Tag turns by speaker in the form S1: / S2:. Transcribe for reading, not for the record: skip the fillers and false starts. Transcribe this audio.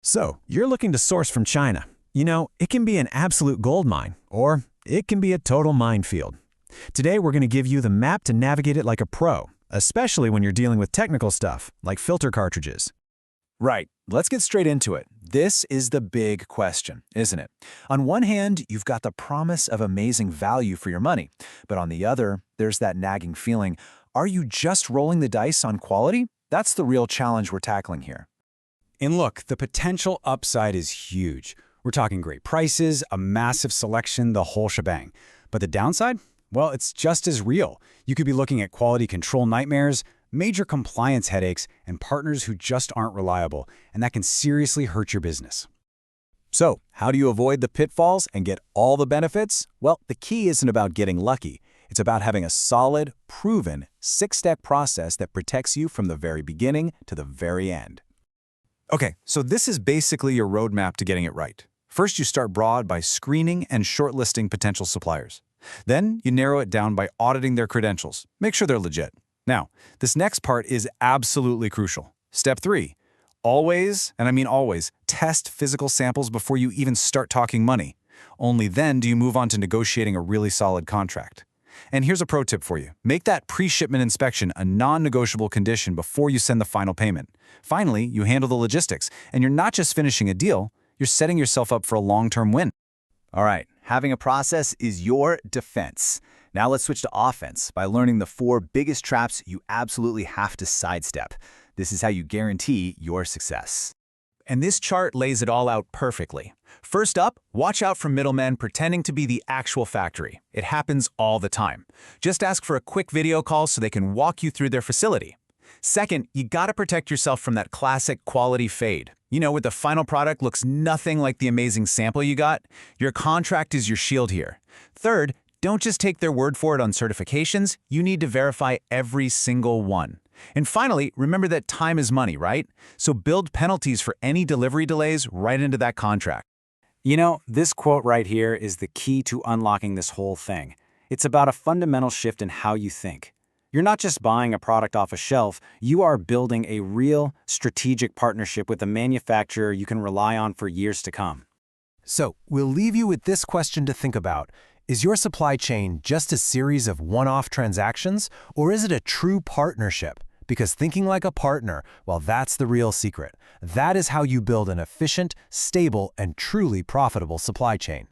S1: So, you're looking to source from China. It can be an absolute gold mine, or it can be a total minefield. Today, we're going to give you the map to navigate it like a pro, especially when you're dealing with technical stuff, like filter cartridges.
S2: Right, let's get straight into it. This is the big question, isn't it? On one hand, you've got the promise of amazing value for your money, but on the other, there's that nagging feeling, are you just rolling the dice on quality? That's the real challenge we're tackling here.
S3: And look, the potential upside is huge. We're talking great prices, a massive selection, the whole shebang. But the downside? Well, it's just as real. You could be looking at quality control nightmares, major compliance headaches, and partners who just aren't reliable, and that can seriously hurt your business.
S2: So, how do you avoid the pitfalls and get all the benefits? Well, the key isn't about getting lucky. It's about having a solid, proven, 6-step process that protects you from the very beginning to the very end. Okay, so this is basically your roadmap to getting it right. First, you start broad by screening and shortlisting potential suppliers. Then, you narrow it down by auditing their credentials. Make sure they're legit. Now, this next part is absolutely crucial. Step 3. Always, and I mean always, test physical samples before you even start talking money. Only then do you move on to negotiating a really solid contract. And here's a pro tip for you. Make that pre-shipment inspection a non-negotiable condition before you send the final payment. Finally, you handle the logistics, and you're not just finishing a deal, you're setting yourself up for a long-term win.
S4: All right, having a process is your defense. Now let's switch to offense by learning the 4 biggest traps you absolutely have to sidestep. This is how you guarantee your success.
S2: And this chart lays it all out perfectly. First up, watch out for middlemen pretending to be the actual factory. It happens all the time. Just ask for a quick video call so they can walk you through their facility. Second, you gotta protect yourself from that classic quality fade. Where the final product looks nothing like the amazing sample you got. Your contract is your shield here. Third, don't just take their word for it on certifications. You need to verify every single one. And finally, remember that time is money, right? So build penalties for any delivery delays right into that contract.
S3: This quote right here is the key to unlocking this whole thing. It's about a fundamental shift in how you think. You're not just buying a product off a shelf, you are building a real strategic partnership with a manufacturer you can rely on for years to come.
S1: So, we'll leave you with this question to think about. Is your supply chain just a series of one-off transactions, or is it a true partnership? Because thinking like a partner, well, that's the real secret. That is how you build an efficient, stable, and truly profitable supply chain.